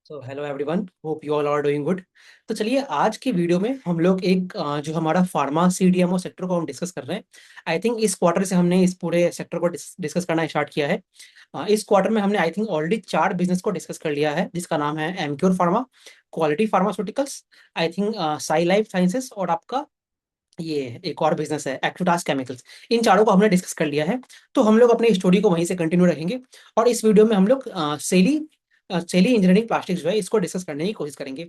So hello everyone, hope you all are doing good. तो चलिए आज की वीडियो में हम लोग एक जो हमारा फार्मा सीडीएमओ सेक्टर को हम डिस्कस कर रहे हैं। आई थिंक इस क्वार्टर से हमने इस पूरे सेक्टर को डिस्कस करना स्टार्ट किया है। इस क्वार्टर में हमने आई थिंक ऑलरेडी 4 बिजनेस को डिस्कस कर लिया है, जिसका नाम है Emcure pharma, quality pharmaceuticals, I think Sai life sciences, और आपका ये एक और बिजनेस है एक्टोटास केमिकल्स। इन चारों को हमने डिस्कस कर लिया है। तो हम लोग अपनी स्टोरी को वहीं से कंटिन्यू रखेंगे और इस वीडियो में हम लोग सेली इंजीनियरिंग प्लास्टिक्स जो है इसको डिस्कस करने की कोशिश करेंगे।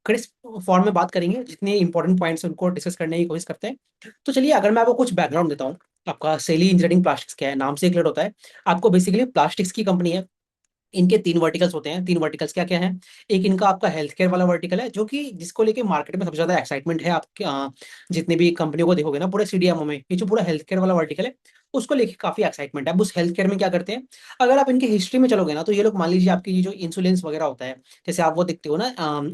क्रिस्प फॉर्म में बात करेंगे, जितने इंपॉर्टेंट पॉइंट्स उनको डिस्कस करने की कोशिश करते हैं। तो चलिए अगर मैं आपको कुछ बैकग्राउंड देता हूँ। आपका सेली इंजीनियरिंग प्लास्टिक्स क्या है, नाम से क्लियर होता है आपको। बेसिकली प्लास्टिक्स की कंपनी है। इनके 3 वर्टिकल्स होते हैं। 3 वर्टिकल्स क्या क्या हैं? एक इनका आपका हेल्थ केयर वाला वर्टिकल है, जो कि जिसको लेके मार्केट में सबसे ज्यादा एक्साइटमेंट है। आपके जितने भी कंपनियों को देखोगे ना पूरे सीडीएमओ में, ये जो पूरा हेल्थ केयर वाला वर्टिकल है उसको लेके काफी एक्साइटमेंट है। अब उस हेल्थ केयर में क्या करते हैं, अगर आप इनकी हिस्ट्री में चलोगे ना, तो ये लोग मान लीजिए आपकी ये जो इंसुलिन वगैरह होता है, जैसे आप वो देखते हो ना,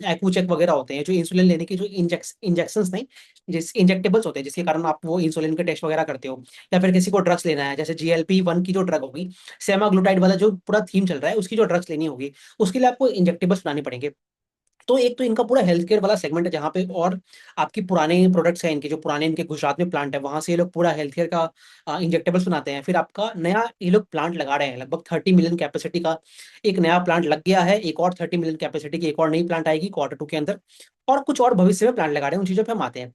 एक्यूचेक वगैरह होते हैं, जो इंसुलिन लेने के जो इंजेक्शन नहीं, जिस इंजेक्टेबल्स होते हैं जिसके कारण आप वो इंसुलिन के टेस्ट वगैरह करते हो। या फिर किसी को ड्रग्स लेना है, जैसे GLP-1 की जो ड्रग होगी, सेमाग्लूटाइड वाला जो पूरा थीम चल रहा है, उसकी जो ड्रग्स लेनी होगी, उसके लिए आपको इंजेक्टेबल्स बनाने पड़ेंगे। तो एक तो इनका पूरा हेल्थ केयर वाला सेगमेंट है, जहाँ पे और आपकी पुराने प्रोडक्ट्स हैं इनके, जो पुराने इनके गुजरात में प्लांट है, वहां से ये लोग पूरा हेल्थ केयर का इंजेक्टेबल्स बनाते हैं। फिर आपका नया ये लोग प्लांट लगा रहे हैं, लगभग 30 मिलियन कैपेसिटी का एक नया प्लांट लग गया है। एक और 30 मिलियन कैपेसिटी की एक और नई प्लांट आएगी Q2 के अंदर। और कुछ और भविष्य में प्लांट लगा रहे हैं, उन चीजों पे हम आते हैं।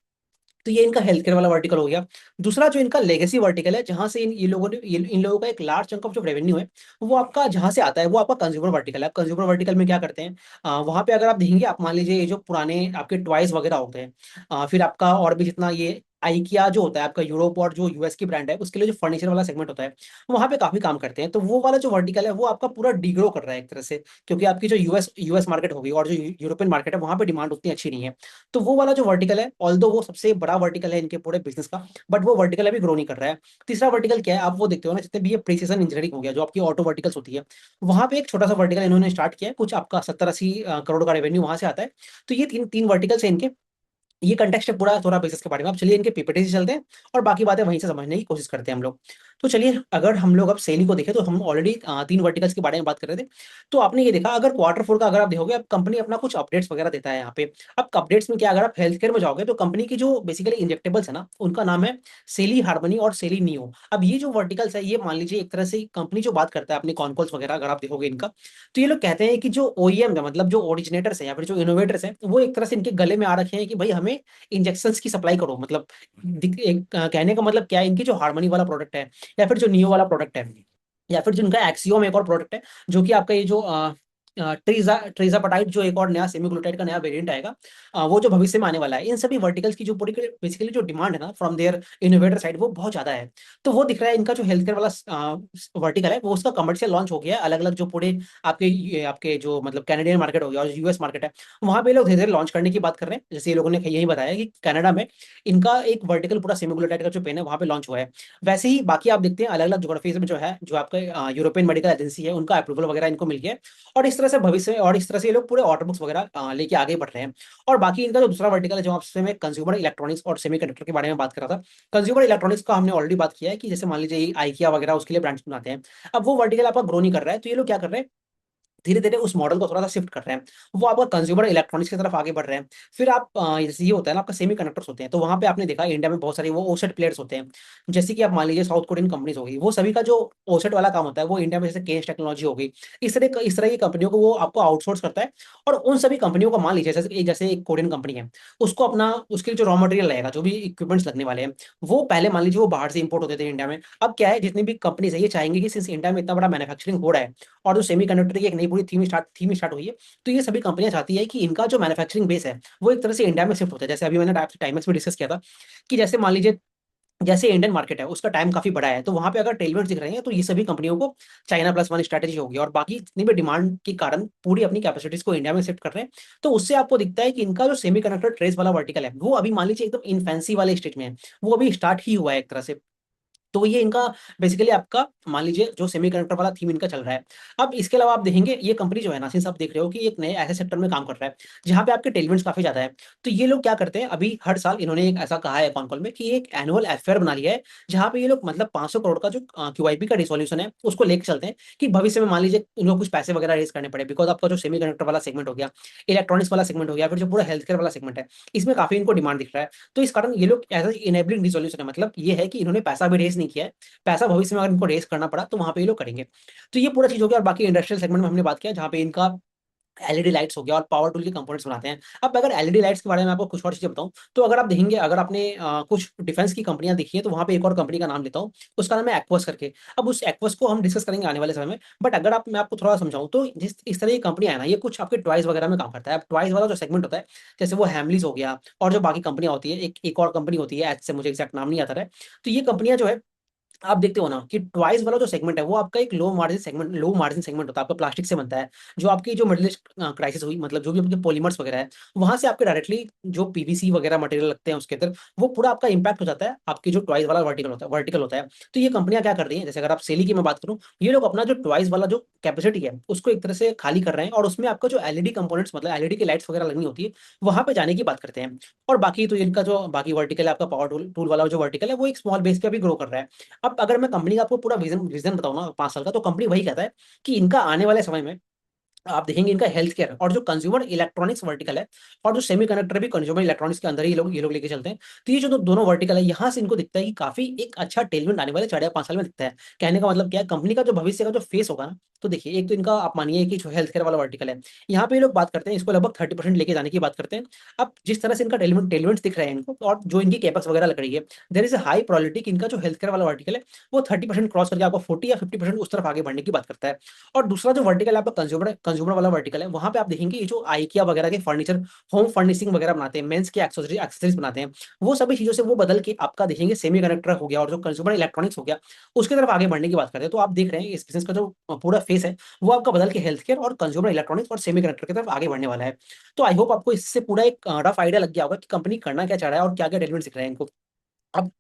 तो ये इनका हेल्थ केयर वाला वर्टिकल हो गया। दूसरा जो इनका लेगेसी वर्टिकल है, जहां से इन लोगों का एक लार्ज चंक ऑफ जो रेवेन्यू है वो आपका जहां से आता है, वो आपका कंज्यूमर वर्टिकल है। कंज्यूमर वर्टिकल में क्या करते हैं, वहां पे अगर आप देखेंगे, आप मान लीजिए ये जो पुराने आपके टॉयज वगैरह होते हैं, फिर आपका और भी जितना ये आइकिया जो होता है आपका यूरोप और जो यूएस की ब्रांड है, उसके लिए जो फर्नीचर वाला सेगमेंट होता है, वहां पे काफी काम करते हैं। तो वो वाला जो वर्टिकल है वो आपका पूरा डिग्रो कर रहा है एक तरह से, क्योंकि आपकी जो यूएस मार्केट होगी और जो यूरोपियन मार्केट है, वहां पे डिमांड उतनी अच्छी नहीं है। तो वो वाला जो वर्टिकल है, ऑल्दो वो सबसे बड़ा वर्टिकल है इनके पूरे बिजनेस का, बट वो वर्टिकल अभी ग्रो नहीं कर रहा है। तीसरा वर्टिकल क्या है, आप वो देखते हो ना, जितने भी ये प्रिसीजन इंजीनियरिंग हो गया, जो आपकी ऑटो वर्टिकल्स होती है, वहां पे एक छोटा सा वर्टिकल इन्होंने स्टार्ट किया है। कुछ आपका 70-80 करोड़ का रेवेन्यू वहां से आता है। तो ये तीन तीन वर्टिकल्स है इनके। ये कंटेक्स्ट है पूरा थोड़ा बिजनेस के बारे में। अब चलिए इनके पीपीटी से चलते हैं और बाकी बातें वहीं से समझने की कोशिश करते हैं हम लोग। तो चलिए अगर हम लोग अब सेलिंग को देखें, तो हम ऑलरेडी 3 वर्टिकल्स के बारे में बात कर रहे थे। तो आपने ये देखा, अगर Q4 का अगर आप देखोगे, अब कंपनी अपना कुछ अपडेट्स वगैरह देता है यहाँ पे। अब अपडेट्स में क्या, अगर आप हेल्थ केयर में जाओगे, तो कंपनी की जो बेसिकली इंजेक्टेबल्स है ना, उनका नाम है सेली हार्मनी और सेली नियो। अब ये जो वर्टिकल्स है, ये मान लीजिए एक तरह से कंपनी जो बात करता है अपनी कॉन्कॉल्स वगैरह, अगर आप देखोगे इनका, तो ये लोग कहते हैं कि जो ओईएम है, मतलब जो ओरिजिनेटर्स है या फिर जो इनोवेटर्स है, वो एक तरह से इनके गले में आ रखे हैं कि भाई हमें इंजेक्शंस की सप्लाई करो। मतलब एक कहने का मतलब क्या है, इनकी जो हार्मनी वाला प्रोडक्ट है, या फिर जो नियो वाला प्रोडक्ट है, या फिर जिनका एक्सियोम एक और प्रोडक्ट है, जो कि आपका ये जो ट्रीजापटाइट, जो एक और नया सेमीग्लूटाइड का नया वेरिएंट आएगा, वो जो भविष्य में आने वाला है, इन सभी वर्टिकल्स की जो पूरी बेसिकली जो डिमांड है ना फ्रॉम देयर इनोवेटर साइड, वो बहुत ज्यादा है। तो वो दिख रहा है इनका जो हेल्थ केयर वाला वर्टिकल है, वो उसका कमर्शियल लॉन्च हो गया है अलग अलग जो पूरे आपके जो मतलब कैनेडियन मार्केट हो गया और यूएस मार्केट है, वहां पे लोग धीरे धीरे लॉन्च करने की बात कर रहे हैं। जैसे ये लोगों ने यही बताया कि कनाडा में इनका एक वर्टिकल पूरा सेमीग्लूटाइड का जो पेन है वहां पे लॉन्च हुआ है। वैसे ही बाकी आप देखते हैं अलग अलग जोग्राफीज में जो है, जो आपका यूरोपियन मेडिकल एजेंसी है, उनका अप्रूवल वगैरह इनको मिल गया है। और इस तरह से भविष्य में और इस तरह से ये लोग पूरे ऑटो बुक्स वगैरह लेके आगे बढ़ रहे हैं। और बाकी इनका जो दूसरा वर्टिकल है, जो आपसे मैं कंज्यूमर इलेक्ट्रॉनिक्स और सेमीकंडक्टर के बारे में बात कर रहा था। कंज्यूमर इलेक्ट्रॉनिक्स का हमने ऑलरेडी बात किया है कि जैसे मान लीजिए आइकिया वगैरह उसके लिए ब्रांड्स बनाते हैं। अब वो वर्टिकल आपका ग्रो नहीं कर रहा है, तो ये लोग क्या कर रहे हैं, धीरे धीरे उस मॉडल को थोड़ा सा शिफ्ट कर रहे हैं। वो आपका कंज्यूमर इलेक्ट्रॉनिक्स की तरफ आगे बढ़ रहे हैं। फिर आप जैसे ये होता है ना आपका सेमी कंडक्टर्स होते हैं, तो वहां पे आपने देखा इंडिया में बहुत सारे वो ओसेट प्लेयर्स होते हैं। जैसे कि आप मान लीजिए साउथ कोरियन कंपनीज होगी, वो सभी का जो ओसेट वाला काम होता है, वो इंडिया में जैसे केस टेक्नोलॉजी होगी, इस तरह की कंपनियों को वो आपको आउटसोर्स करता है। और उन सभी कंपनियों को मान लीजिए जैसे एक कोरियन कंपनी है, उसको अपना उसके जो रॉ मटेरियल लगेगा, जो भी इक्विपमेंट्स लगने वाले हैं, वो पहले मान लीजिए वो बाहर से इंपोर्ट होते थे इंडिया में। अब क्या है, जितनी भी कंपनीज है ये चाहेंगे कि सिंस इंडिया में इतना बड़ा मैन्युफैक्चरिंग हो रहा है और जो सेमीकंडक्टर की एक नई पूरी थीम स्टार्ट हुई है, तो ये सभी कंपनियां चाहती है कि इनका जो मैन्युफैक्चरिंग बेस है वो एक तरह से इंडिया में शिफ्ट होता है। जैसे अभी मैंने आपसे टाइमेक्स में डिस्कस किया था कि जैसे मान लीजिए, जैसे इंडियन मार्केट है उसका टाइम काफी बड़ा है, तो वहां पे अगर टेलमेट्स दिख रहे हैं, तो ये सभी कंपनियों को China+1 स्ट्रेटेजी होगी और बाकी जितनी भी डिमांड के कारण पूरी अपनी कैपेसिटीज को इंडिया में शिफ्ट कर रहे हैं। तो उससे आपको दिखता है कि इनका जो सेमीकंडक्टर ट्रेस वाला वर्टिकल है, वो अभी मान लीजिए एकदम इनफेंसी वाले स्टेज में है। वो अभी स्टार्ट ही हुआ है एक तरह से। तो ये इनका बेसिकली आपका मान लीजिए जो सेमीकंडक्टर वाला थीम इनका चल रहा है। अब इसके अलावा आप देखेंगे ये कंपनी जो है ना, सिंस आप देख रहे हो कि एक नए ऐसे सेक्टर में काम कर रहा है जहाँ पे आपके टेलमेंट्स काफी ज्यादा है। तो ये लोग क्या करते हैं, अभी हर साल इन्होंने एक ऐसा कहा है कॉन कॉल में कि एक एनुअल अफेयर बना लिया है जहाँ पे ये लोग मतलब 500 करोड़ का जो क्यूआईपी का रिसोल्यूशन है उसको लेके चलते हैं कि भविष्य में मान लीजिए इनको कुछ पैसे वगैरह रेज करने पड़े, बिकॉज आपका जो सेमीकंडक्टर वाला सेगमेंट हो गया, इलेक्ट्रॉनिक्स वाला सेगमेंट हो गया, फिर जो पूरा हेल्थ केयर वाला सेगमेंट है, इसमें काफी इनको डिमांड दिख रहा है। तो इस कारण ये लोग एज इनेबलिंग रिसोल्यूशन है, मतलब ये है कि इन्होंने पैसा भी रेज नहीं किया है, पैसा भविष्य में अगर इनको रेस करना पड़ा तो वहां पे ये लोग करेंगे। तो ये पूरा चीज हो गया। और बाकी इंडस्ट्रियल सेगमेंट में हमने बात किया जहाँ पे इनका एलईडी लाइट्स हो गया और पावर टूल के कंपोनेंट्स बनाते हैं। अब अगर एलईडी लाइट्स के बारे में आपको कुछ और चीजें बताऊं, तो अगर आप देखेंगे, अगर आपने कुछ डिफेंस की कंपनियां देखी है तो वहां पे एक और कंपनी का नाम लेता हूँ, उसका नाम है एक्वस करके। अब उस एक्वस को हम डिस्कस करेंगे आने वाले समय में, बट अगर आप मैं आपको थोड़ा समझाऊं तो जिस इस तरह की कंपनी है ना, ये कुछ आपके टॉयज वगैरह में काम करता है। अब टॉयज वाला जो सेगमेंट होता है, जैसे वो हैमलीज हो गया और जो बाकी कंपनियां होती है, एक और कंपनी होती है, ऐसे मुझे एक्जैक्ट नाम नहीं आता है। तो ये कंपनियां जो है, आप देखते हो ना कि ट्वाइस वाला जो सेगमेंट है वो आपका एक लो मार्जिन सेगमेंट होता है, आपका प्लास्टिक से बनता है। जो आपकी जो मिडिल ईस्ट क्राइसिस हुई, मतलब जो भी आपके पॉलीमर्स वगैरह है, वहां से आपके डायरेक्टली जो पीवीसी वगैरह मटेरियल लगते हैं उसके अंदर, वो पूरा आपका इंपैक्ट हो जाता है आपकी जो ट्वाइस वाला वर्टिकल होता है। तो ये कंपनियां क्या कर रही है, जैसे अगर आप सेली की मैं बात करूं, ये लोग अपना जो ट्वाइस वाला जो कैपेसिटी है उसको एक तरह से खाली कर रहे हैं और उसमें आपका जो एलईडी कंपोनेंट्स, मतलब एलईडी की लाइट्स वगैरह लगनी होती है, वहां पे जाने की बात करते हैं। और बाकी तो इनका जो बाकी वर्टिकल है, आपका पावर टूल वाला जो वर्टिकल है, वो एक स्मॉल बेस पे भी ग्रो कर रहा है। अब अगर मैं कंपनी का आपको पूरा विजन विजन बताऊं ना 5 साल का, तो कंपनी वही कहता है कि इनका आने वाले समय में आप देखेंगे इनका हेल्थ केयर और जो कंज्यूमर इलेक्ट्रॉनिक्स वर्टिकल है और जो सेमीकंडक्टर भी कंज्यूमर इलेक्ट्रॉनिक्स के अंदर ही ये लोग लेके चलते हैं। तो ये जो दोनों वर्टिकल है, यहाँ से इनको दिखता है कि काफी एक अच्छा टेलमेंट आने वाले 4 या 5 साल में दिखता है। कहने का मतलब क्या है, कंपनी का जो भविष्य का जो फेस होगा ना, तो देखिए एक तो इनका आप मानिए कि जो हेल्थ केयर वाला वर्टिकल है, यहाँ पे ये लोग बात करते हैं इसको लगभग 30% लेके जाने की बात करते हैं। अब जिस तरह से इनका टेलमेंट दिख रहे हैं इनको, और जो इनकी कैपेक्स वगैरह लग रही है, there is a high probability कि इनका जो हेल्थ केयर वाला वर्टिकल है वो 30% क्रॉस करके आपको 40 या 50% उस तरफ आगे बढ़ने की बात करता है। और दूसरा जो वर्टिकल आपका कंज्यूमर कंज्यूमर वाला वर्टिकल है, वहां पे आप देखेंगे ये जो आइकिया वगैरह के फर्नीचर, होम फर्निशिंग वगैरह बनाते हैं, मेंस के एक्सेसरीज बनाते हैं, वो सभी चीजों से वो बदल के आपका देखेंगे सेमी कंडक्टर हो गया और जो कंज्यूमर इलेक्ट्रॉनिक्स हो गया, उसकी तरफ आगे बढ़ने की बात करते हैं। तो आप देख रहे हैं इस बिजनेस का जो पूरा फेस है, वो आपका बदल के हेल्थ केयर और कंज्यूमर इलेक्ट्रॉनिक्स और सेमी कंडक्टर की तरफ आगे बढ़ने वाला है। तो आई होप आपको इससे पूरा एक रफ आइडिया लग गया होगा कि कंपनी करना क्या चाह रहा है और क्या क्या डेवलपमेंट दिख रहे हैं इनको। अब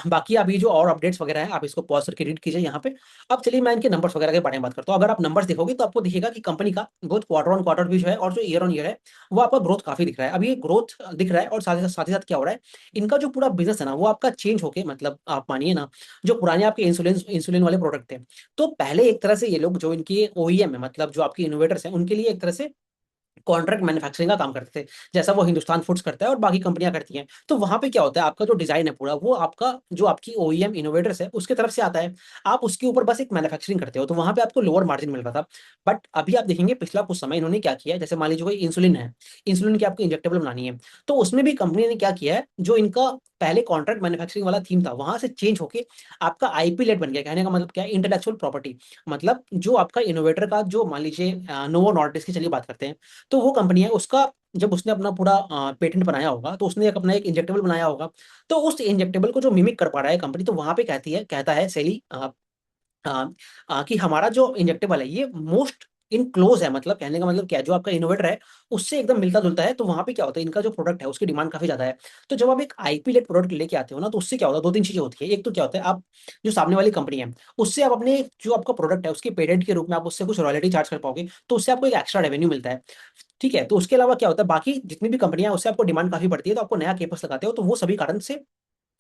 बाकी आप ये जो और अपडेट्स वगैरह हैं, आप इसको पॉज करके रीड कीजिए यहाँ पे। अब चलिए मैं इनके नंबर्स वगैरह के बारे में बात करता हूँ। अगर आप नंबर्स देखोगे तो आपको दिखेगा कि कंपनी का ग्रोथ क्वार्टर ऑन क्वार्टर भी जो है और जो ईयर ऑन ईयर है, वो आपका ग्रोथ काफी दिख रहा है। अब ये ग्रोथ दिख रहा है और साथ ही साथ क्या हो रहा है, इनका जो पूरा बिजनेस है ना, वो आपका चेंज होके, मतलब आप मानिए ना, जो पुराने आपके इंसुलिन इंसुलिन वाले प्रोडक्ट थे, तो पहले एक तरह से ये लोग जो इनके ओईएम है, मतलब जो आपके इनोवेटर्स हैं, उनके लिए एक तरह से कॉन्ट्रैक्ट मैन्युफैक्चरिंग का काम करते थे, जैसा वो हिंदुस्तान फूड्स करता है और बाकी कंपनियां करती हैं। तो वहां पे क्या होता है, आपका जो डिजाइन है पूरा, वो आपका जो आपकी ओईएम इनोवेटर्स है उसके तरफ से आता है, आप उसके ऊपर बस एक मैन्युफैक्चरिंग करते हो, तो वहां पे आपको लोअर मार्जिन मिल रहा था। बट अभी आप देखेंगे पिछला कुछ समय इन्होंने क्या किया है, जैसे मान लीजिए कोई इंसुलिन है, इंसुलिन की आपको इंजेक्टेबल बनानी है, तो उसमें भी कंपनी ने क्या किया है, जो इनका पहले कॉन्ट्रैक्ट मैन्युफैक्चरिंग वाला थीम था, वहां से चेंज होके आपका आईपी लेट बन गया। कहने का मतलब क्या है, इंटेलेक्चुअल प्रॉपर्टी, मतलब जो आपका इनोवेटर का जो मान लीजिए नोवो नॉर्डिस्क की चलिए बात करते हैं, तो वो कंपनी है उसका, जब उसने अपना पूरा पेटेंट बनाया होगा तो उसने अपना एक इंजेक्टेबल बनाया होगा, तो उस इंजेक्टेबल को जो मिमिक कर पा रहा है कंपनी, तो वहां पे कहता है सेली कि हमारा जो इंजेक्टेबल है ये मोस्ट इन क्लोज है, मतलब कहने का मतलब क्या है, जो आपका इनोवेटर है उससे एकदम मिलता जुलता है। तो वहां पे क्या होता है, इनका जो प्रोडक्ट है उसकी डिमांड काफी ज्यादा है। तो जब आप एक आईपी लेड प्रोडक्ट लेके आते हो ना, तो उससे क्या होता है, दो तीन चीजें होती है। एक तो क्या होता है, आप जो सामने वाली कंपनी है उससे आप अपने जो आपका प्रोडक्ट है उसके पेटेंट के रूप में आप उससे कुछ रॉयल्टी चार्ज कर पाओगे, तो उससे आपको एक एक्स्ट्रा रेवेन्यू मिलता है। ठीक है, तो उसके अलावा क्या होता है, बाकी जितनी भी कंपनियां हैं उससे आपको डिमांड काफी बढ़ती है, तो आपको नया केपस लगाते हो, तो वो सभी कारण से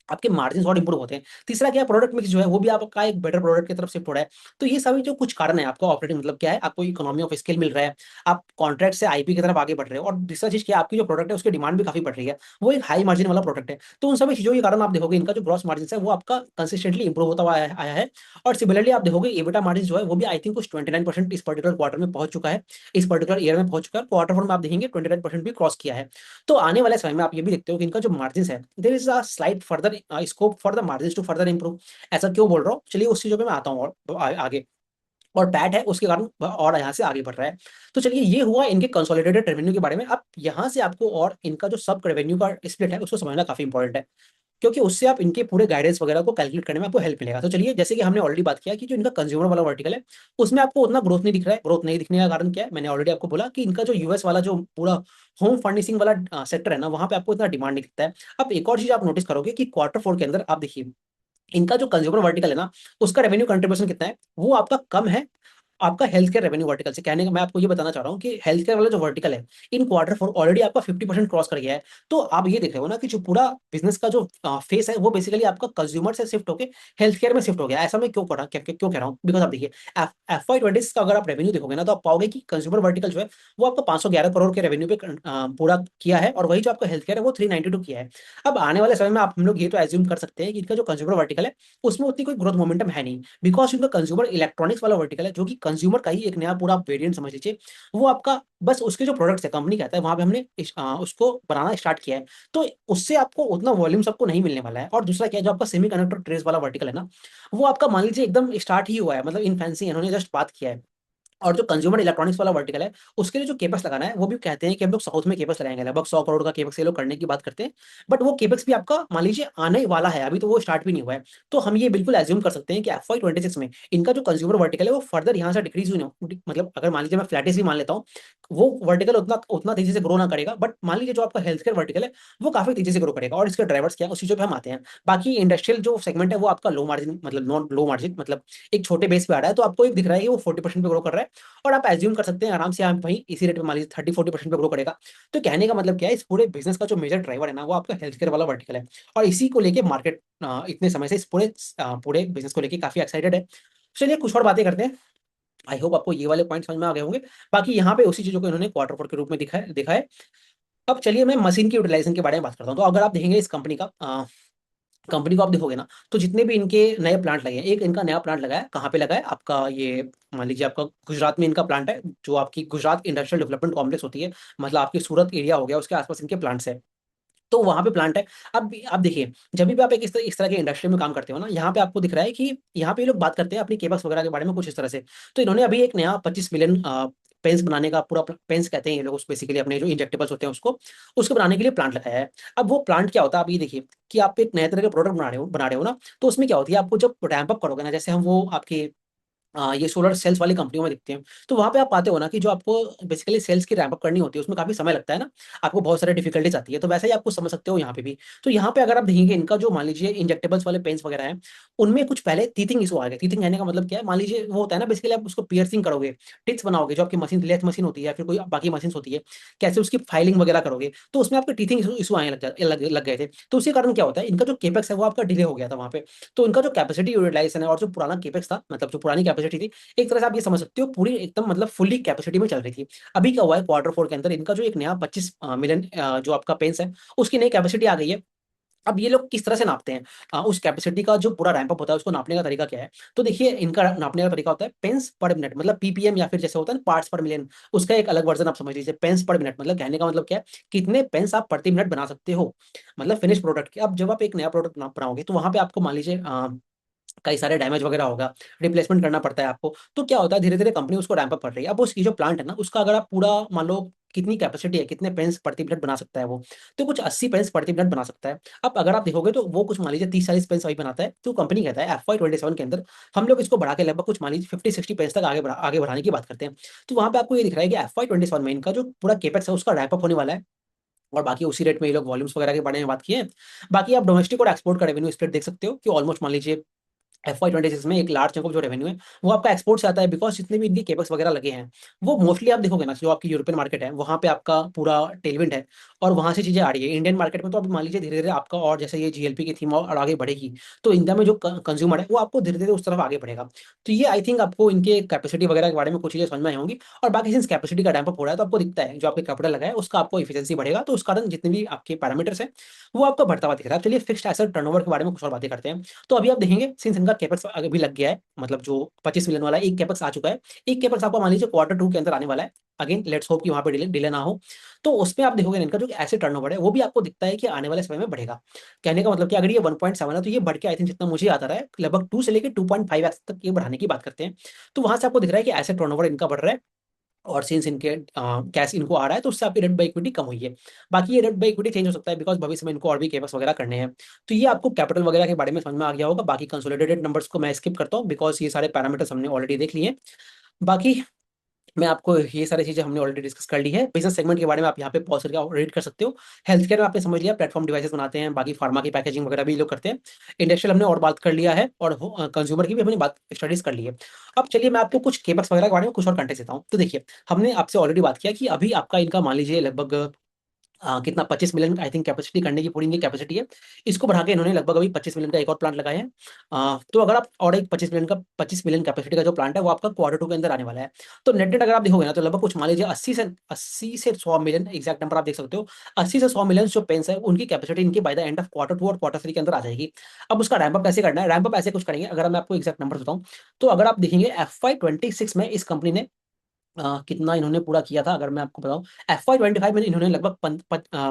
आपके मार्जिन और इंप्रूव होते हैं। तीसरा क्या है, प्रोडक्ट मिक्स जो है वो भी आपका एक बेटर प्रोडक्ट की तरफ शिफ्ट हो रहा है। तो ये सभी जो कुछ कारण है, आपका ऑपरेटिंग मतलब क्या है, आपको इकोनॉमी ऑफ स्केल मिल रहा है, आप कॉन्ट्रैक्ट से आईपी की तरफ आगे बढ़ रहे हो, और दूसरा चीज क्या है, आपकी जो प्रोडक्ट है उसकी डिमांड भी काफी बढ़ रही है, वो एक हाई मार्जिन वाला प्रोडक्ट है। तो उन सभी चीजों के कारण आप देखोगे इनका जो ग्रॉस मार्जिन है वो आपका कंसिस्टेंटली इंप्रूव होता हुआ आया है। और सिमिलरली आप देखोगे एबिटा मार्जिन जो है वो भी आई थिंक कुछ 29% इस पर्टिकुलर क्वार्टर में पहुंच चुका है, इस पर्टिकुलर ईयर में पहुंच चुका है। क्वार्टर फोर में आप देखेंगे 29% भी क्रॉस किया है। तो आने वाले समय में आप ये भी देखते हो कि इनका जो मार्जिन है, there is a slight further scope for the margin to further improve. ऐसा क्यों बोल रहा हूँ, चलिए उस चीजों पे मैं आता हूँ और आगे। और पैट है उसके कारण वह और यहाँ से आगे बढ़ रहा है। तो चलिए ये हुआ इनके कंसोलिडेटेड रेवेन्यू के बारे में। अब यहाँ से आपको और इनका जो सब रेवेन्यू का स्प्लिट है उसको समझना काफी इंपॉर्टेंट है, क्योंकि उससे आप इनके पूरे गाइडेंस वगैरह को कैलकुलेट करने में आपको हेल्प मिलेगा। तो चलिए, जैसे कि हमने ऑलरेडी बात किया कि जो इनका कंज्यूमर वाला वर्टिकल है उसमें आपको उतना ग्रोथ नहीं दिख रहा है। ग्रोथ नहीं दिखने का कारण क्या है, मैंने ऑलरेडी आपको बोला कि इनका जो यूएस वाला जो पूरा होम फर्निशिंग वाला सेक्टर है ना, वहां पे आपको इतना डिमांड नहीं दिखता है। अब एक और चीज आप नोटिस करोगे कि क्वार्टर फोर के अंदर आप देखिए इनका जो कंज्यूमर वर्टिकल है ना, उसका रेवेन्यू कंट्रीब्यूशन कितना है, वो आपका कम है आपका हेल्थ केयर रेवेन्यू वर्टिकल से। कहने का मैं आपको ये बताना चाह रहा हूँ कि हेल्थ केयर वाला जो वर्टिकल है, इन क्वार्टर फोर ऑलरेडी आपका 50% क्रॉस कर गया है। तो आप ये देख रहे हो ना कि जो पूरा बिजनेस का जो फेस है वो बेसिकली आपका कंज्यूमर से शिफ्ट होकर हेल्थ केयर में शिफ्ट हो गया। ऐसा मैं क्यों कर रहा क्यों कह रहा हूँ, बिकॉज आप देखिए FY26 का अगर आप रेवेन्यू देखोगे ना, तो आप पाओगे कि कंज्यूमर वर्टिकल जो है वो आपका 511 करोड़ के रेवेन्यू पे पूरा किया है, और वही जो आपका हेल्थ केयर है वो 392 किया है। अब आने वाले समय में आप हम लोग ये तो एज्यूम कर सकते हैं कि इनका जो कंज्यूमर वर्टिकल है उसमें उतनी कोई ग्रोथ मोमेंटम है नहीं, बिकॉज इनका कंज्यूमर इलेक्ट्रॉनिक्स वाला वर्टिकल है, जो कि कंज्यूमर का ही एक नया पूरा वेरिएंट समझ लीजिए। वो आपका बस उसके जो प्रोडक्ट्स है, कंपनी कहता है वहां पे हमने उसको बनाना स्टार्ट किया है। तो उससे आपको उतना वॉल्यूम सबको नहीं मिलने वाला है। और दूसरा क्या है, जो आपका सेमी कंडक्टर ट्रेस वाला वर्टिकल है ना, वो आपका मान लीजिए एकदम स्टार्ट ही हुआ है, मतलब इनफेंसी इन्होंने जस्ट बात किया है। और जो कंज्यूमर इलेक्ट्रॉनिक्स वाला वर्टिकल है, उसके लिए जो केपेक्स लगाना है, वो भी कहते हैं कि हम लोग साउथ में केपेक्स लगाएंगे, लगभग 100 करोड़ का केपेक्स ये लोग करने की बात करते हैं। बट वो केपेक्स भी आपका मान लीजिए आने वाला है, अभी तो वो स्टार्ट भी नहीं हुआ है। तो हम ये बिल्कुल एज्यूम कर सकते हैं कि FY26 में इनका जो कंज्यूमर वर्टिकल है वो फर्दर यहाँ से डिक्रीज हुई ना, मतलब अगर मान लीजिए मैं फ्लैटिस भी मान लेता हूँ, वो वर्टिकल उतना उतना तेजी से ग्रो ना करेगा। बट मान लीजिए जो आपका हेल्थ केयर वर्टिकल है वो काफी तेजी से ग्रो करेगा। और इसके ड्राइवर्स क्या है, उस चीजों पे हम आते हैं। बाकी इंडस्ट्रियल जो सेगमेंट है वो आपका लो मार्जिन, मतलब नॉन लो मार्जिन, मतलब एक छोटे बेस पे आ रहा है। तो आपको एक दिख रहा है कि वो 40% पे ग्रो कर रहा है, और आप एज्यूम कर सकते हैं आराम से आप वहीं इसी रेट में मान लीजिए 30-40% पे ग्रो करेगा। तो कहने का मतलब क्या है, इस पूरे बिजनेस का जो मेजर ड्राइवर है ना, वो आपका हेल्थ केयर वाला वर्टिकल है। और इसी को लेके मार्केट इतने समय से इस पूरे बिजनेस को लेके काफी एक्साइटेड है। चलिए कुछ और बातें करते हैं। आई होप आपको ये वाले पॉइंट समझ में आ गए होंगे। बाकी यहाँ पे उसी चीजों को इन्होंने क्वार्टर फोर के रूप में दिखा है। अब चलिए मैं मशीन की यूटिलाइजेशन के बारे में बात करता हूँ। तो अगर आप देखेंगे इस कंपनी को आप देखोगे ना, तो जितने भी इनके नए प्लांट लगे हैं, एक इनका नया प्लांट लगा है, कहाँ पे लगा है आपका, ये मान लीजिए आपका गुजरात में इनका प्लांट है, जो आपकी गुजरात इंडस्ट्रियल डेवलपमेंट कॉम्प्लेक्स होती है, मतलब आपकी सूरत एरिया हो गया, उसके आसपास इनके प्लांट्स है। तो वहां पे प्लांट है। अब आप देखिए, जब भी आप एक इस तरह के इंडस्ट्री में काम करते हो ना, यहाँ पे आपको दिख रहा है कि यहाँ पे ये लोग बात करते हैं अपनी केबक्स वगैरह के बारे में कुछ इस तरह से। तो इन्होंने अभी एक नया 25 मिलियन पेंस बनाने का पूरा, पेंस कहते हैं ये लोग बेसिकली अपने जो इंजेक्टेबल्स होते हैं उसको बनाने के लिए प्लांट लगाया है। अब वो प्लांट क्या होता है, आप ये देखिए कि आप एक नए तरह के प्रोडक्ट बना रहे हो ना, तो उसमें क्या होती है, आपको जब रैंप अप करोगे ना, जैसे हम वो आपके ये सोलर सेल्स वाली कंपनियों में दिखते हैं, तो वहां पे आप पाते हो ना कि जो आपको बेसिकली सेल्स की रैंप अप करनी होती है उसमें काफी समय लगता है ना, आपको बहुत सारी डिफिकल्टीज आती है। तो वैसे ही आपको समझ सकते हो यहाँ पे भी। तो यहाँ पे अगर आप देखेंगे इनका जो मान लीजिए इंजेक्टेबल्स वाले पेन्स वगैरह हैं, उनमें कुछ पहले टीथिंग इशू आ गया। टीथिंग कहने का मतलब क्या है, मान लीजिए वो होता है ना, बेसिकली आप उसको पियर्सिंग करोगे, टिप्स बनाओगे, जो आपकी मशीन लेथ मशीन होती है या फिर कोई बाकी मशीन होती है, कैसे उसकी फाइलिंग वगैरह करोगे, तो उसमें आपके टीथिंग इशू आने लग गए थे। तो उसी कारण क्या होता है, इनका जो केपेक्स है वो आपका डिले हो गया था वहाँ पे। तो इनका जो कैपेसिटी यूटिलाइजेशन है और जो पुराना केपेक्स था, मतलब जो पुरानी कैपेसिटी थी, एक तरह से आप ये समझ सकते हो पूरी एकदम मतलब फुल्ली कैपेसिटी में चल रही थी। अभी क्या हुआ है, क्वार्टर फोर के अंदर इनका जो एक नया 25 मिलियन जो आपका पेंस है, उसकी नई कैपेसिटी आ गई है। अब ये लोग किस तरह से नापते हैं, उस कैपेसिटी का जो पूरा रैंप अप होता है उसको नापने का तरीका क्या है। तो देखिए इनका नापने का तरीका होता है पेंस पर मिनट, मतलब PPM, या फिर जैसे होता है ना पार्ट्स पर मिलियन, उसका एक अलग वर्जन आप समझ लीजिए। पेंस पर मिनट मतलब कहने का मतलब क्या है, कितने पेंस आप प्रति मिनट बना सकते हो, मतलब फिनिश प्रोडक्ट के। अब जब आप एक नया प्रोडक्ट बनाओगे, तो वहां पे आपको मान लीजिए कई सारे डैमेज वगैरह होगा, रिप्लेसमेंट करना पड़ता है आपको। तो क्या होता है, धीरे धीरे कंपनी उसको रैंप अप कर रही है। अब उसकी जो प्लांट है ना, उसका अगर आप पूरा मान लो कितनी कैपेसिटी है, कितने पेंस प्रति मिनट बना सकता है वो, तो कुछ 80 पेंस प्रति मिनट बना सकता है। अब अगर आप देखोगे तो वो कुछ मान लीजिए 30-40 पेंस अभी बनाता है। तो कंपनी कहता है FY27 के अंदर हम लोग इसको बढ़ा के लगभग कुछ मान लीजिए 50-60 पेंस तक आगे बढ़ाने की बात करते हैं। तो वहां पे आपको ये दिख रहा है कि FY27 में इनका जो पूरा केपेक्स है उसका रैंप अप होने वाला है। और बाकी उसी रेट में ये लोग वॉल्यूम्स वगैरह के बारे में बात किए हैं। बाकी आप डोमेस्टिक और एक्सपोर्ट का रेवेन्यू स्प्लिट देख सकते हो कि ऑलमोस्ट मान लीजिए FY26 में एक लार्ज चंक ऑफ जो रेवेन्यू है वो आपका एक्सपोर्ट से आता है, बिकॉज जितने भी इनके केपेक्स वगैरह लगे हैं, वो मोस्टली आप देखोगे ना, जो आपकी यूरोपियन मार्केट है वहाँ पे आपका पूरा टेलविंड है, और वहाँ से चीजें आ रही है इंडियन मार्केट में। तो अभी मान लीजिए धीरे धीरे आपका, और जैसे ये GLP की थीम और आगे बढ़ेगी, तो इंडिया में जो कंज्यूमर है वो आपको धीरे धीरे उस तरफ आगे बढ़ेगा। तो ये आई थिंक आपको इनके कैपेसिटी वगैरह के बारे में कुछ चीजें समझ में आई होंगी। और बाकी सिंस कैपेसिटी का रैंप अप हो रहा है, तो आपको दिखता है जो आपके कैपिटल लगा है उसका आपको इफिशियंसी बढ़ेगा, तो उस कारण जितने भी आपके पैरामीटर्स हैं वो आपका बढ़ता हुआ दिख रहा है। चलिए फिक्स्ड एसेट टर्नओवर के बारे में कुछ और बातें करते हैं। तो अभी आप देखेंगे सिंस इनका कैपेक्स अभी लग गया है, मतलब जो 25 मिलियन वाला एक कैपेक्स आ चुका है, एक कैपेक्स आपको मान लीजिए क्वार्टर टू के अंदर आने वाला है। अगेन लेट्स होप कि वहां पे डिले ना हो। तो उसमें आप देखोगे इनका जो एसेट टर्नओवर है वो भी आपको दिखता है कि आने वाले समय में बढ़ेगा। कहने का मतलब कि अगर ये 1.7 है, तो ये बढ़ के आई थिंक जितना मुझे आता रहा है लगभग 2 से लेकर 2.5x तक ये बढ़ाने की बात करते हैं। तो वहां से आपको दिख रहा है कि एसेट टर्नओवर इनका बढ़ रहा है, और सिंस इनके कैश इनको आ रहा है, तो उससे आपकी डेट बाई इक्विटी कम हुई है। बाकी ये डेट बाई इक्विटी चेंज हो सकता है, बिकॉज भविष्य में इनको और भी केपेक्स वगैरह करने हैं। तो ये आपको कैपिटल वगैरह के बारे में समझ में आ गया होगा। बाकी कंसोलिडेटेड नंबर्स को मैं स्किप करता हूँ, बिकॉज ये सारे पैरामीटर्स हमने ऑलरेडी देख लिए हैं। बाकी मैं आपको ये सारी चीजें हमने ऑलरेडी डिस्कस कर ली है। बिजनेस सेगमेंट के बारे में आप यहाँ पे पॉज करके रीड कर सकते हो। हेल्थ केयर में आपने समझ लिया, प्लेटफॉर्म डिवाइसेस बनाते हैं, बाकी फार्मा की पैकेजिंग वगैरह भी ये लोग करते हैं। इंडस्ट्रियल हमने और बात कर लिया है, और कंज्यूमर की भी हमने बात स्टडीज कर ली है। अब चलिए मैं आपको कुछ केपक्स वगैरह के बारे में कुछ और कंटेक्ट देता हूँ। तो देखिए, हमने आपसे ऑलरेडी बात किया कि अभी आपका इनका मान लीजिए लगभग कितना 25 मिलियन आई थिंक कैपेसिटी करने की पूरी इनकी कैपेसिटी है। इसको बढ़ा के इन्होंने लगभग अभी 25 मिलियन का एक और प्लांट लगाया है। तो अगर आप और एक 25 मिलियन कैपेसिटी का जो प्लांट है वो आपका क्वार्टर टू के अंदर आने वाला है। तो नेट नेट अगर आप देखोगे ना, तो लगभग कुछ मान लीजिए 80 से 100 मिलियन, एग्जैक्ट नंबर आप देख सकते हो। 80 से 100 मिलियन जो पेन्स है उनकी कैपेसिटी इनकी by the end of quarter two और क्वार्टर थ्री के अंदर आ जाएगी। अब उसका रैंप अप कैसे करना है, रैंप अप ऐसे कुछ करेंगे, अगर मैं आपको एग्जैक्ट नंबर बताऊं, तो अगर आप देखेंगे FY 26 में इस कंपनी ने कितना इन्होंने पूरा किया था, अगर मैं आपको बताऊं, FY 25 में इन्होंने लगभग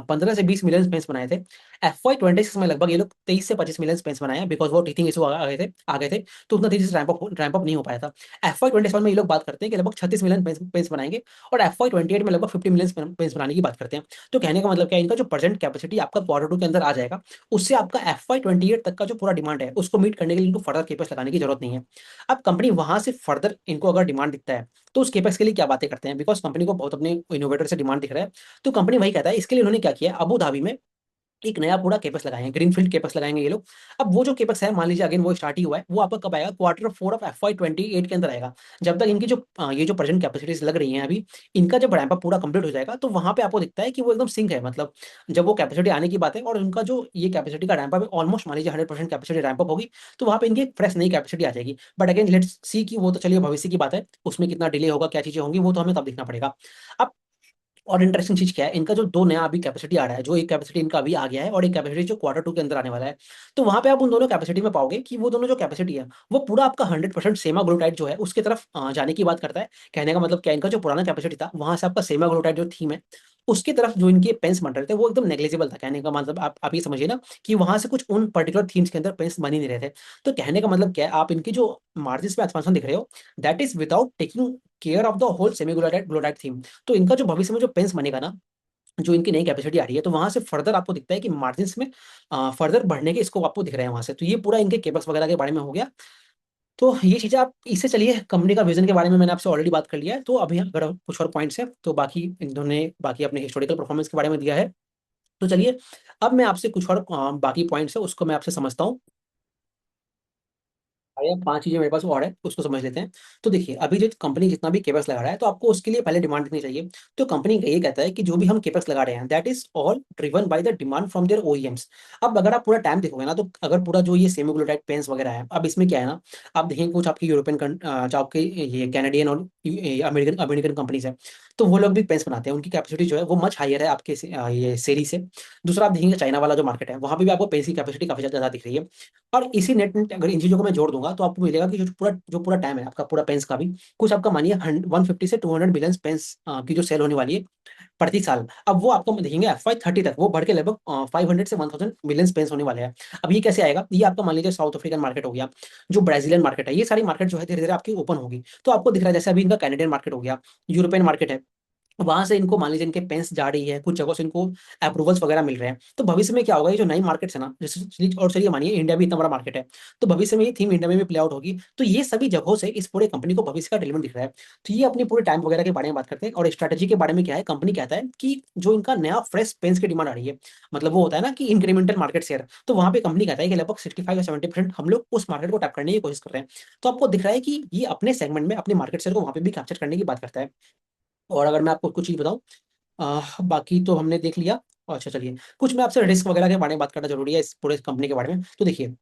15 से 20 मिलियन स्पेस बनाए थे। FY 26 में लगभग ये लोग 23 से 25 मिलियन स्पेस बनाए हैं, बिकॉज वो टीथिंग इशू आ गए थे। तो उतना तेजी से रैंप अप नहीं हो पाया था। FY 27 में ये लोग बात करते हैं कि लगभग 36 मिलियन पेंस बनाएंगे, और FY 28 में लगभग 50 मिलियन पेंस बनाने की बात करते हैं। तो कहने का मतलब क्या है, इनका जो प्रेजेंट कैपेसिटी आपका क्वार्टर टू के अंदर आ जाएगा, उससे आपका FY 28 तक का जो पूरा डिमांड है उसको मीट करने के लिए इनको फर्दर केपेक्स लगाने की जरूरत नहीं है। अब कंपनी वहां से फर्दर इनको अगर डिमांड दिखता है, तो उस केपेक्स के लिए क्या बातें करते हैं, बिकॉज कंपनी को बहुत अपने इनोवेटर से डिमांड दिख रहा है। तो कंपनी वही कहता है, इसके लिए उन्होंने क्या किया, अबू धाबी में एक नया पूरा केपस लगाएंगे, ग्रीनफील्ड केपस लगाएंगे ये लोग। अब वो जो केपस है, मान लीजिए अगेन वो स्टार्ट ही हुआ है, वो आपका कब आएगा, क्वार्टर 4 ऑफ FY 28 के अंदर आएगा। जब तक इनकी जो ये जो प्रेजेंट कैपेसिटीज लग रही हैं अभी, इनका जब रैंप अप पूरा कंप्लीट हो जाएगा, तो वहां पे आपको दिखता है कि वो एकदम सिंक है। मतलब जब वो कैपेसिटी आने की बात है और उनका जो ये कैपेसिटी का रैंप अप है, ऑलमोस्ट मान लीजिए 100% कैपेसिटी रैंप अप होगी, तो वहां पे इनकी एक फ्रेश नई कैपेसिटी आ जाएगी। बट अगेन लेट्स सी की वो तो चलिए भविष्य की बात है, उसमें कितना डिले होगा, क्या चीजें होंगी, वो तो हमें तब देखना पड़ेगा। अब और इंटरेस्टिंग चीज क्या है, इनका जो दो नया अभी कैपेसिटी आ रहा है, जो एक कैपेसिटी इनका अभी आ गया है और एक कैपेसिटी जो क्वार्टर टू के अंदर आने वाला है, तो वहां पे आप उन दोनों कैपेसिटी में पाओगे कि वो दोनों जो कैपेसिटी है, वो पूरा आपका 100% सेमाग्लूटाइड जो है उसके तरफ जाने की बात करता है। कहने का मतलब क्या, इनका जो पुराना कैपेसिटी था वहां से आपका सेमाग्लूटाइड जो थीम है, उसकी तरफ जो इनके पेंस बन रहे थे वो एकदम नेग्लिजिबल था। कहने का मतलब आप ये समझिए ना, कि वहां से कुछ उन पर्टिकुलर थीम्स के अंदर पेंस बन ही नहीं रहे थे। तो कहने का मतलब क्या है, आप इनकी जो मार्जिन में एक्सपांशन दिख रहे हो, that is without taking care of the whole सेमीग्लोटाइड ग्लोटाइड थीम। तो इनका जो भविष्य में जो पेंस बनेगा ना, जो इनकी नई कैपेसिटी आ रही है, तो वहां से फर्दर आपको दिखता है कि मार्जिन में फर्दर बढ़ने के स्कोप आपको दिख रहे हैं वहां से। तो ये पूरा इनके केबल्स वगैरह के बारे में हो गया। तो ये चीजें आप इससे चलिए, कंपनी का विजन के बारे में मैंने आपसे ऑलरेडी बात कर लिया है। तो अभी अगर कुछ और पॉइंट्स है, तो बाकी इन्होंने बाकी अपने हिस्टोरिकल परफॉर्मेंस के बारे में दिया है। तो चलिए, अब मैं आपसे कुछ और बाकी पॉइंट्स है उसको मैं आपसे समझता हूँ। या 5 चीजें मेरे पास और है, उसको समझ लेते हैं। तो देखिए, अभी जो कंपनी जितना भी केपेक्स लगा रहा है, तो आपको उसके लिए पहले डिमांड दिखनी चाहिए। तो कंपनी ये कहता है कि जो भी हम केपेक्स लगा रहे हैं, that is all driven by the demand from their OEMs। अब अगर आप पूरा टाइम देखोगे ना, तो अगर पूरा जो ये सेमीग्लूटाइड पेंस वगैरह है, अब इसमें क्या है ना, आप देखेंगे कुछ आपकी यूरोपियन जो आपके ये कैनेडियन और अमेरिकन अमेरिकन कंपनीज है, तो वो लोग भी पेंस बनाते हैं, उनकी कैपेसिटी जो है वो मच हायर है आपके ये सेरी से। दूसरा आप देखेंगे चाइना वाला जो मार्केट है, वहां पे भी आपको पेंस की कैपेसिटी काफी ज्यादा दिख रही है। और इसी नेट नेट अगर इन चीजों को मैं जोड़ दूंगा, तो आपको मिलेगा कि जो पूरा टाइम है आपका पूरा पेंस का भी, कुछ आपका मानिए 150 से 200 मिलियन पेंस की जो सेल होने वाली है प्रति साल। अब वो आपको देखेंगे FY 30 तक वो बढ़ के लगभग 500 से 1000 मिलियन पेंस होने वाले हैं। अब ये कैसे आएगा, ये आपका मान लीजिए साउथ अफ्रीकन मार्केट हो गया, जो ब्राजीलियन मार्केट है, ये सारी मार्केट जो है धीरे धीरे आपकी ओपन होगी। तो आपको दिख रहा है जैसे अभी इनका कैनेडियन मार्केट हो गया, यूरोपियन मार्केट है, वहां से इनको मान लीजिए इनके पेंस जा रही है, कुछ जगहों से इनको अप्रूवल्स वगैरह मिल रहे हैं। तो भविष्य में क्या होगा, ये जो नई मार्केट्स है ना, जैसे और चलिए मानिए इंडिया भी इतना बड़ा मार्केट है, तो भविष्य में ये थीम इंडिया में भी प्ले आउट होगी। तो ये सभी जगहों से इस पूरे कंपनी को भविष्य का टेलमेंट दिख रहा है। तो ये अपने पूरे टाइम वगैरह के बारे में बात करते हैं। और स्ट्रेटेजी के बारे में क्या है, कंपनी कहता है कि जो इनका नया फ्रेश पेंस की डिमांड आ रही है, मतलब वो होता है ना कि इंक्रीमेंटल मार्केट शेयर, तो वहां पे कंपनी कहता है कि लगभग 65 या 70% हम लोग उस मार्केट को टैप करने की कोशिश कर रहे हैं। तो आपको दिख रहा है कि ये अपने सेगमेंट में अपने मार्केट शेयर को वहां पे भी कैप्चर करने की बात करता है। और अगर मैं आपको कुछ चीज बताऊं, बाकी तो हमने देख लिया। अच्छा चलिए, कुछ मैं आपसे रिस्क वगैरह के बारे में बात करना जरूरी है इस पूरे कंपनी के बारे में। तो देखिए,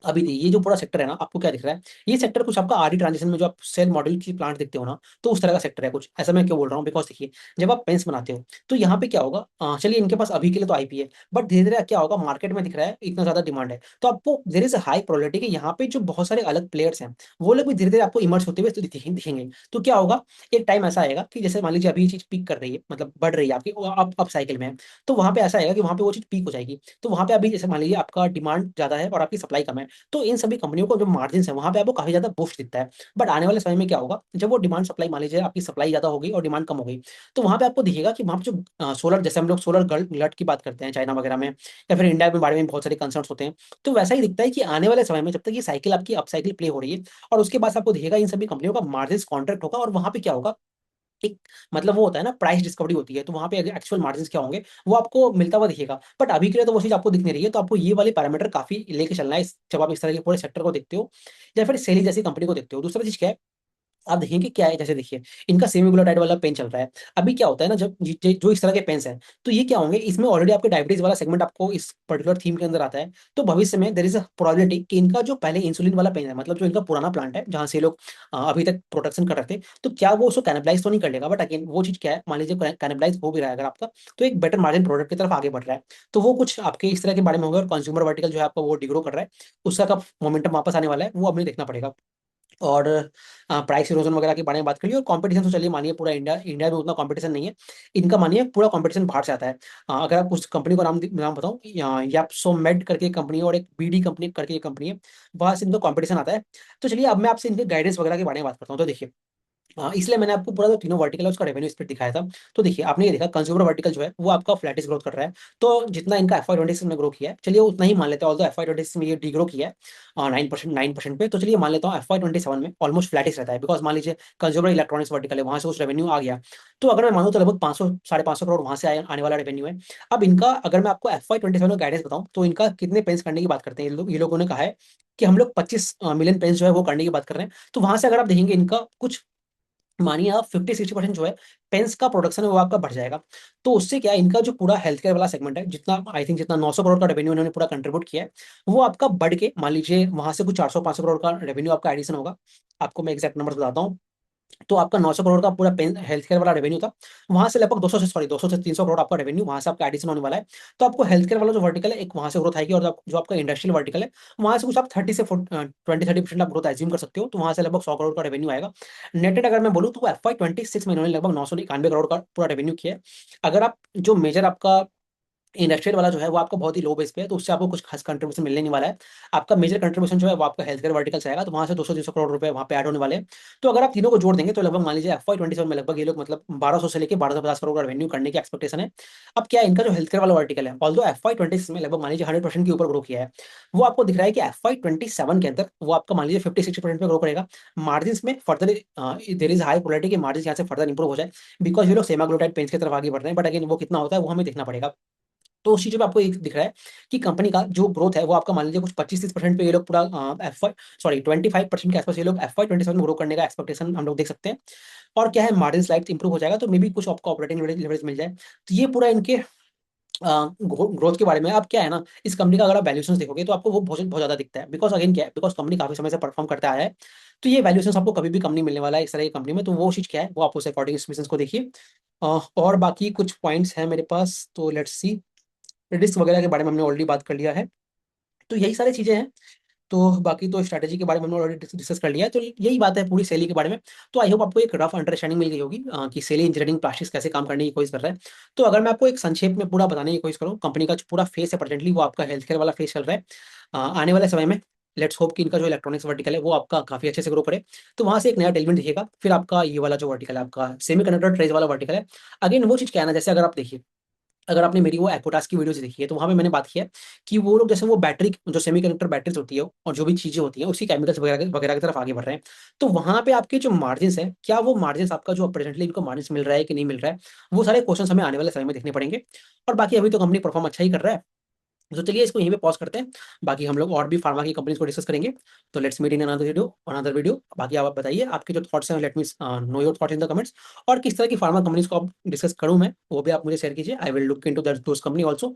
अभी ये जो पूरा सेक्टर है ना, आपको क्या दिख रहा है, ये सेक्टर कुछ आपका आरडी ट्रांजिशन में जो आप सेल मॉडल की प्लांट देखते हो ना, तो उस तरह का सेक्टर है कुछ ऐसा। मैं क्यों बोल रहा हूँ, बिकॉज देखिए, जब आप पेंस बनाते हो, तो यहाँ पे क्या होगा, चलिए इनके पास अभी के लिए तो आईपी है, बट धीरे धीरे क्या होगा, मार्केट में दिख रहा है इतना ज्यादा डिमांड है, तो आपको देयर इज हाई प्रोबेबिलिटी कि यहाँ पे जो बहुत सारे अलग प्लेयर्स हैं, वो लोग भी धीरे धीरे आपको इमर्ज होते हुए तो दिखेंगे। तो क्या होगा, एक टाइम ऐसा आएगा कि जैसे मान लीजिए अभी ये चीज पीक कर रही है, मतलब बढ़ रही है आपकी, अप साइकिल में है, तो वहां पे ऐसा आएगा कि वहां पे वो चीज पीक हो जाएगी। तो वहां पे अभी जैसे मान लीजिए आपका डिमांड ज्यादा है और आपकी सप्लाई कम है, तो इन सभी कंपनियों को जो मार्जिन है वहां पे आपको काफी ज्यादा बूस्ट दिखता है। बट आने वाले समय में क्या होगा, जब वो डिमांड सप्लाई मान लीजिए आपकी सप्लाई ज्यादा हो गई और डिमांड कम हो गई, तो वहां पे आपको दिखेगा कि वहां पे जो सोलर, जैसे हम लोग सोलर गलट की बात करते हैं चाइना वगैरह में, या फिर इंडिया में बारे में बहुत सारे कंसर्न होते हैं, तो वैसा ही दिखता है कि आने वाले समय में जब तक ये साइकिल आपकी अप साइकिल प्ले हो रही है, और उसके बाद आपको दिखेगा इन सभी कंपनियों का मार्जिन कॉन्ट्रैक्ट होगा, और वहां पे क्या होगा, एक मतलब वो होता है ना, प्राइस डिस्कवरी होती है, तो वहाँ पे एक्चुअल मार्जिन्स क्या होंगे वो आपको मिलता हुआ दिखेगा। बट अभी के लिए तो वो चीज़ आपको दिख नहीं रही है, तो आपको ये वाले पैरामीटर काफ़ी लेके चलना है जब आप इस तरह के पूरे सेक्टर को देखते हो या फिर सेली जैसी कंपनी को देखते हो। दूसरा चीज़ क्या है, आप देखेंगे क्या है, जैसे देखिए इनका सेमी ग्लूटाइड वाला पेन चल रहा है। अभी क्या होता है ना, जब जो इस तरह के पेन्स हैं, तो ये क्या होंगे, इसमें ऑलरेडी आपके डायबिटीज वाला सेगमेंट आपको इस पर्टिकुलर थीम के अंदर आता है। तो भविष्य में देयर इज अ प्रोबेबिलिटी कि इनका जो पहले इंसुलिन वाला पेन है, मतलब जो इनका पुराना प्लांट है जहाँ से लोग अभी तक प्रोडक्शन कर रहे थे, तो क्या वो उसको कैनिबलाइज तो नहीं कर लेगा। बट अगेन वो चीज़ क्या है, मान लीजिए कैनिबलाइज हो भी रहा है अगर आपका, तो एक बेटर मार्जिन प्रोडक्ट की तरफ आगे बढ़ रहा है। तो वो कुछ आपके इस तरह के बारे में होगा, और कंज्यूमर वर्टिकल जो है आपका वो डिग्रो कर रहा है, उसका कब मोमेंटम वापस आने वाला है वो हमें देखना पड़ेगा। और प्राइस इरोजन वगैरह के बारे में बात करिए, और कंपटीशन तो चलिए मानिए पूरा इंडिया इंडिया में उतना कंपटीशन नहीं है, इनका मानिए पूरा कंपटीशन बाहर से आता है। अगर आप उस कंपनी को नाम बताऊं, याप्सोमेड करके कंपनी है और एक बीडी कंपनी करके कंपनी है, वहां से इनका कंपटीशन आता है। तो चलिए अब मैं आपसे इनके गाइडेंस वगैरह के बारे में बात करता हूँ। तो देखिए, हाँ, इसलिए मैंने आपको पूरा जो तीनों वर्टिकल है उसका रेवेन्यू स्प्लिट दिखाया था। तो देखिए आपने ये देखा कंज्यूमर वर्टिकल जो है वो आपका फ्लैटिश ग्रोथ कर रहा है। तो जितना इनका FY 2026 में ग्रो किया है, चलिए उतना ही मान लेते हैं, ऑल्दो FY 2026 में ये डी ग्रो किया है 9% पे, तो चलिए मान लेता हूँ FY 2027 में ऑलमोस्ट फ्लैटिश रहता है। बिकॉज मान लीजिए कंज्यूमर इलेक्ट्रॉनिक्स वर्टिकल है, वहां से कुछ रेवेन्यू आ गया, तो अगर मैं मानूँ तो लगभग 500 550 करोड़ वहां से आने वाला रेवेन्यू है। अब इनका अगर मैं आपको FY 2027 में गाइडेंस बताऊं, तो इनका कितने पेंस करने की बात करते हैं ये लोगों ने कहा है कि हम लोग 25 मिलियन पेंस जो है वो करने की बात कर रहे हैं। तो वहां से अगर आप देखेंगे इनका कुछ, मानिए आप 50-60% जो है पेंस का प्रोडक्शन है वो आपका बढ़ जाएगा। तो उससे क्या है, इनका जो पूरा हेल्थ केयर वाला सेगमेंट है, जितना आई थिंक जितना 900 करोड़ का रेवेन्यू इन्होंने पूरा कंट्रीब्यूट किया है, वो आपका बढ़ के मान लीजिए वहां से कुछ 400-500 करोड़ का रेवेन्यू आपका एडिशन होगा। आपको मैं एग्जैक्ट नंबर बताता हूँ। तो आपका 900 करोड़ का पूरा पेन हेल्थ केयर वाला रेवेन्यू था, वहां से लगभग 200 से 300 करोड़ आपका रेवेन्यू वहां से आपका एडिशन होने वाला है। तो आपको हेल्थ केयर वाला जो वर्टिकल है एक वहां से ग्रोथ आएगी, और जो आपका इंडस्ट्रियल वर्टिकल है वहां से कुछ आप 30% आप ग्रोथ एज्यूम कर सकते हो। तो वहां से लगभग 100 करोड़ का रेवेन्यू आएगा नेटेड। अगर मैं बोलूँ तो FY 2026 में इन्होंने लगभग 991 करोड़ का पूरा रेवेन्यू किया है। अगर आप जो मेजर आपका इंडस्ट्रियल वाला जो है वो आपका बहुत ही लो बेस पे है, तो उससे आपको कुछ खास कंट्रीब्यूशन मिलने नहीं वाला है। आपका मेजर कंट्रीब्यूशन जो है वो आपका हेल्थ केयर वर्टिकल से आएगा, तो वहां से 200-300 करोड़ रुपए वहां पे ऐड होने वाले हैं। तो अगर आप तीनों को जोड़ देंगे तो लगभग मान लीजिए FY 2027 में लगभग ये लोग मतलब 1200 से लेकर 1250 करोड़ का रेवेन्यू करने की एक्सपेक्टेशन है। अब क्या है, इनका जो हेल्थ केयर वाला वर्टिकल है, ऑल्दो FY 2026 में लगभग मान लीजिए 100% के ऊपर ग्रो किया है, वो आपको दिख रहा है कि FY 2027 के अंदर वो आपका मान लीजिए 50-60% पे ग्रो करेगा। मार्जिन में further there is high probability कि मार्जिन यहाँ से फर्दर इंप्रूव हो जाए, बिकॉज ये लोग सेमाग्लोटाइड पेंस की तरफ आगे बढ़ रहे हैं। बट अगेन वो कितना होता है वो हमें देखना पड़ेगा। तो उस चीज़ में आपको एक दिख रहा है कि कंपनी का जो ग्रोथ है वो आपका मान लीजिए कुछ 25-30% पे ये लोग पूरा एफ 25% के आसपास ये लोग FY 2027 में ग्रो करने का एक्सपेक्टेशन हम लोग देख सकते हैं। और क्या है, मार्जिन स्लाइड इंप्रूव हो जाएगा, तो मे बी कुछ आपको ऑपरेटिंग लेवरेज मिल जाए। तो ये पूरा इनके ग्रोथ के बारे में। अब क्या है ना, इस कंपनी का अगर आप वैल्यूएशन देखोगे तो आपको वो बहुत बहुत ज्यादा दिखता है। बिकॉज अगेन क्या है, बिकॉज कंपनी काफी समय से परफॉर्म करता आया है, तो ये वैल्यूएशन आपको कभी भी कम नहीं मिलने वाला है इस तरह की कंपनी में। तो वो चीज क्या है वो आप उस अकॉर्डिंग इस बिजनेस को देखिए। और बाकी कुछ पॉइंट्स हैं मेरे पास, तो लेट्स सी। रिस्क वगैरह के बारे में हमने ऑलरेडी बात कर लिया है। तो यही सारी चीजें हैं। तो बाकी तो स्ट्रैटेजी के बारे में हमने ऑलरेडी डिस्कस कर लिया है। तो यही बात है पूरी सेली के बारे में। तो आई होप आपको एक रफ अंडरस्टैंडिंग मिल गई होगी कि सेली इंजीनियरिंग प्लास्टिक्स कैसे काम करने की कोशिश कर रहा है। तो अगर मैं आपको एक संक्षेप में पूरा बताने की कोशिश करूँ, कंपनी का जो पूरा फेस है प्रेजेंटली वो आपका हेल्थ केयर वाला फेस चल रहा है। आने वाले समय में लेट्स होप कि इनका जो इलेक्ट्रॉनिक्स वर्टिकल है वो आपका काफी अच्छे से ग्रो करे, तो वहां से एक नया टेलमेंट दिखेगा। फिर आपका ये वाला जो वर्टिकल है आपका सेमी कंडक्टर ट्रेज वाला वर्टिकल है। अगेन वो चीज क्या है ना, जैसे अगर आप देखिए, अगर आपने मेरी वो एकोटास की वीडियोस देखी है, तो वहां पे मैंने बात किया है कि वो लोग जैसे वो बैटरी जो सेमीकंडक्टर बैटरीज होती है और जो भी चीजें होती हैं उसी केमिकल्स वगैरह वगैरह की तरफ आगे बढ़ रहे हैं। तो वहां पे आपके जो मार्जिन है, क्या वो मार्जिन आपका जो प्रेजेंटली इनको मार्जिन मिल रहा है कि नहीं मिल रहा है, वो सारे क्वेश्चन हमें आने वाले समय में देखने पड़ेंगे। और बाकी अभी तो कंपनी परफॉर्म अच्छा ही कर रहा है। तो चलिए इसको यहीं पे पॉज करते हैं, बाकी हम लोग और भी फार्मा की कंपनीज को डिस्कस करेंगे। तो let's meet in another video. बाकी आप बताइए आपके जो थॉट्स हैं, let me know your thoughts in the comments. और किस तरह की फार्मा कंपनीज को आप डिस्कस करूं मैं, वो भी आप मुझे शेयर कीजिए। I will look into those company also.